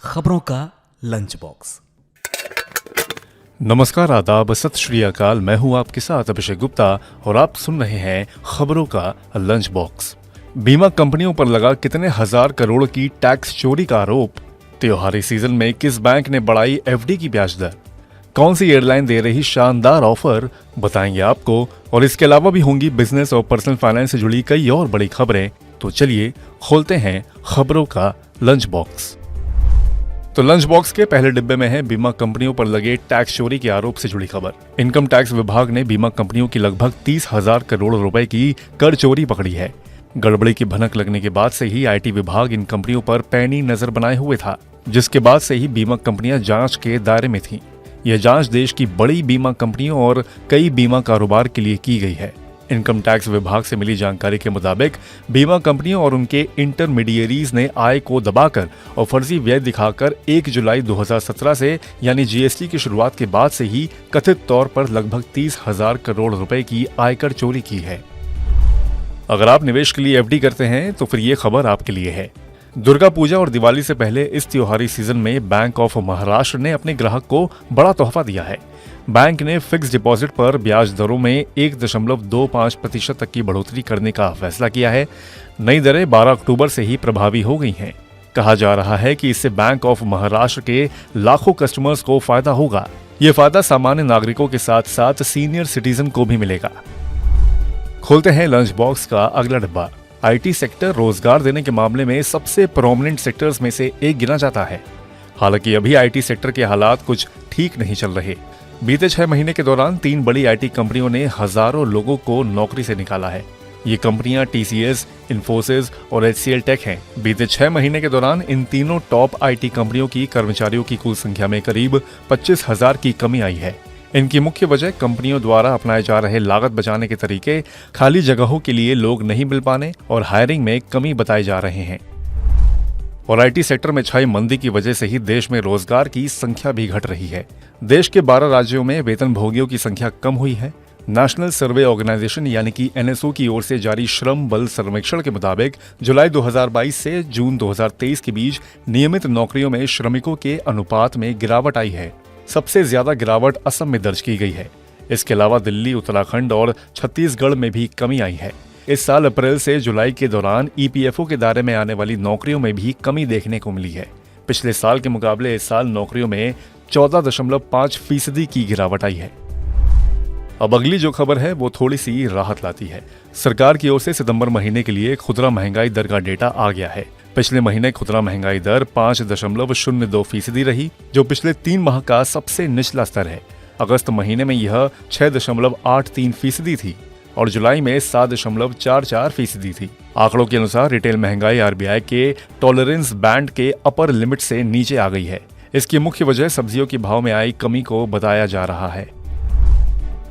खबरों का lunch box. नमस्कार, आदाब, सत श्री अकाल। मैं हूं आपके साथ अभिषेक गुप्ता और आप सुन रहे हैं खबरों का लंच बॉक्स। बीमा कंपनियों पर लगा कितने हजार करोड़ की टैक्स चोरी का आरोप। त्योहारी सीजन में किस बैंक ने बढ़ाई एफडी की ब्याज दर। कौन सी एयरलाइन दे रही शानदार ऑफर, बताएंगे आपको। और इसके अलावा भी होंगी बिजनेस और पर्सनल फाइनेंस से जुड़ी कई और बड़ी खबरें। तो चलिए खोलते हैं खबरों का लंच बॉक्स। तो लंच बॉक्स के पहले डिब्बे में है बीमा कंपनियों पर लगे टैक्स चोरी के आरोप से जुड़ी खबर। इनकम टैक्स विभाग ने बीमा कंपनियों की लगभग 30,000 करोड़ रुपए की कर चोरी पकड़ी है। गड़बड़ी की भनक लगने के बाद से ही आईटी विभाग इन कंपनियों पर पैनी नजर बनाए हुए था, जिसके बाद से ही बीमा कंपनियां जांच के दायरे में थीं। यह जांच देश की बड़ी बीमा कंपनियों और कई बीमा कारोबार के लिए की गई है। इनकम टैक्स विभाग से मिली जानकारी के मुताबिक बीमा कंपनियों और उनके इंटरमीडिएरीज ने आय को दबाकर और फर्जी व्यय दिखाकर 1 जुलाई 2017 से यानी जीएसटी की शुरुआत के बाद से ही कथित तौर पर लगभग 30,000 करोड़ रुपए की आयकर चोरी की है। अगर आप निवेश के लिए एफडी करते हैं तो फिर ये खबर आपके लिए है। दुर्गा पूजा और दिवाली से पहले इस त्योहारी सीजन में बैंक ऑफ महाराष्ट्र ने अपने ग्राहक को बड़ा तोहफा दिया है। बैंक ने फिक्स डिपॉजिट पर ब्याज दरों में 1.25% तक की बढ़ोतरी करने का फैसला किया है। नई दरें 12 अक्टूबर से ही प्रभावी हो गई हैं। कहा जा रहा है कि इससे बैंक ऑफ महाराष्ट्र के लाखों कस्टमर्स को फायदा होगा। ये फायदा सामान्य नागरिकों के साथ साथ सीनियर सिटीजन को भी मिलेगा। खोलते हैं लंच बॉक्स का अगला डिब्बा। आईटी सेक्टर रोजगार देने के मामले में सबसे प्रोमिनेंट सेक्टर्स में से एक गिना जाता है। हालांकि अभी आईटी सेक्टर के हालात कुछ ठीक नहीं चल रहे। बीते 6 महीने के दौरान 3 बड़ी आईटी कंपनियों ने हजारों लोगों को नौकरी से निकाला है। ये कंपनियां टीसीएस, इन्फोसिस और एचसीएल टेक हैं। बीते 6 महीने के दौरान इन तीनों टॉप आईटी कंपनियों की कर्मचारियों की कुल संख्या में करीब 25,000 की कमी आई है। इनकी मुख्य वजह कंपनियों द्वारा अपनाए जा रहे लागत बचाने के तरीके, खाली जगहों के लिए लोग नहीं मिल पाने और हायरिंग में कमी बताए जा रहे हैं। और आईटी सेक्टर में छाई मंदी की वजह से ही देश में रोजगार की संख्या भी घट रही है। देश के 12 राज्यों में वेतनभोगियों की संख्या कम हुई है। नेशनल सर्वे ऑर्गेनाइजेशन यानी कि एनएसओ की ओर से जारी श्रम बल सर्वेक्षण के मुताबिक जुलाई 2022 से जून 2023 के बीच नियमित नौकरियों में श्रमिकों के अनुपात में गिरावट आई है। सबसे ज्यादा गिरावट असम में दर्ज की गई है। इसके अलावा दिल्ली, उत्तराखंड और छत्तीसगढ़ में भी कमी आई है। इस साल अप्रैल से जुलाई के दौरान ईपीएफओ के दायरे में आने वाली नौकरियों में भी कमी देखने को मिली है। पिछले साल के मुकाबले इस साल नौकरियों में 14.5% की गिरावट आई है। अब अगली जो खबर है वो थोड़ी सी राहत लाती है। सरकार की ओर से सितंबर महीने के लिए खुदरा महंगाई दर का डेटा आ गया है। पिछले महीने खुदरा महंगाई दर 5.02% रही, जो पिछले 3 माह का सबसे निचला स्तर है। अगस्त महीने में यह 6.83% थी और जुलाई में 7.44% थी। आंकड़ों के अनुसार रिटेल महंगाई आरबीआई के टॉलरेंस बैंड के अपर लिमिट से नीचे आ गई है। इसकी मुख्य वजह सब्जियों के भाव में आई कमी को बताया जा रहा है।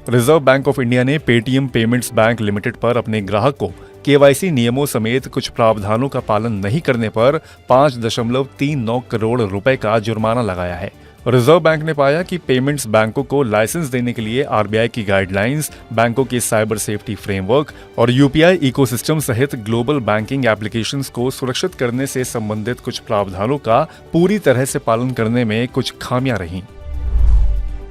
रिजर्व बैंक ऑफ इंडिया ने पेटीएम पेमेंट्स बैंक लिमिटेड पर अपने ग्राहक को केवाईसी नियमों समेत कुछ प्रावधानों का पालन नहीं करने पर 5.39 करोड़ रुपए का जुर्माना लगाया है। रिजर्व बैंक ने पाया कि पेमेंट्स बैंकों को लाइसेंस देने के लिए आरबीआई की गाइडलाइंस, बैंकों के साइबर सेफ्टी फ्रेमवर्क और यूपीआई इकोसिस्टम सहित ग्लोबल बैंकिंग एप्लीकेशंस को सुरक्षित करने से संबंधित कुछ प्रावधानों का पूरी तरह से पालन करने में कुछ खामियां रहीं।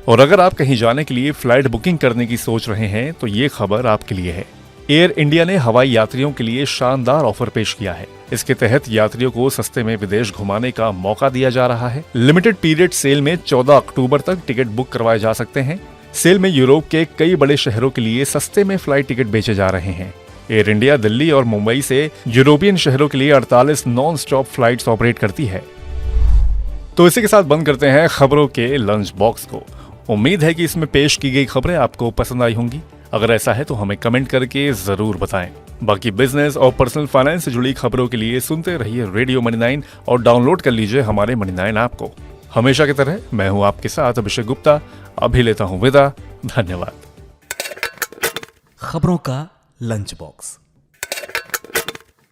और अगर आप कहीं जाने के लिए फ्लाइट बुकिंग करने की सोच रहे हैं तो ये खबर आपके लिए है। एयर इंडिया ने हवाई यात्रियों के लिए शानदार ऑफर पेश किया है। इसके तहत यात्रियों को सस्ते में विदेश घुमाने का मौका दिया जा रहा है। लिमिटेड पीरियड सेल में 14 अक्टूबर तक टिकट बुक करवाए जा सकते हैं। सेल में यूरोप के कई बड़े शहरों के लिए सस्ते में फ्लाइट टिकट बेचे जा रहे हैं। एयर इंडिया दिल्ली और मुंबई से यूरोपियन शहरों के लिए 48 नॉन स्टॉप फ्लाइट्स ऑपरेट करती है। तो इसी के साथ बंद करते हैं खबरों के लंच बॉक्स को। उम्मीद है कि इसमें पेश की गई खबरें आपको पसंद आई होंगी। अगर ऐसा है तो हमें कमेंट करके जरूर बताएं। बाकी बिजनेस और पर्सनल फाइनेंस से जुड़ी खबरों के लिए सुनते रहिए रेडियो मनी 9 और डाउनलोड कर लीजिए हमारे मनी 9 ऐप को। हमेशा की तरह मैं हूं आपके साथ अभिषेक गुप्ता। अभी लेता हूं विदा। धन्यवाद। खबरों का लंच बॉक्स।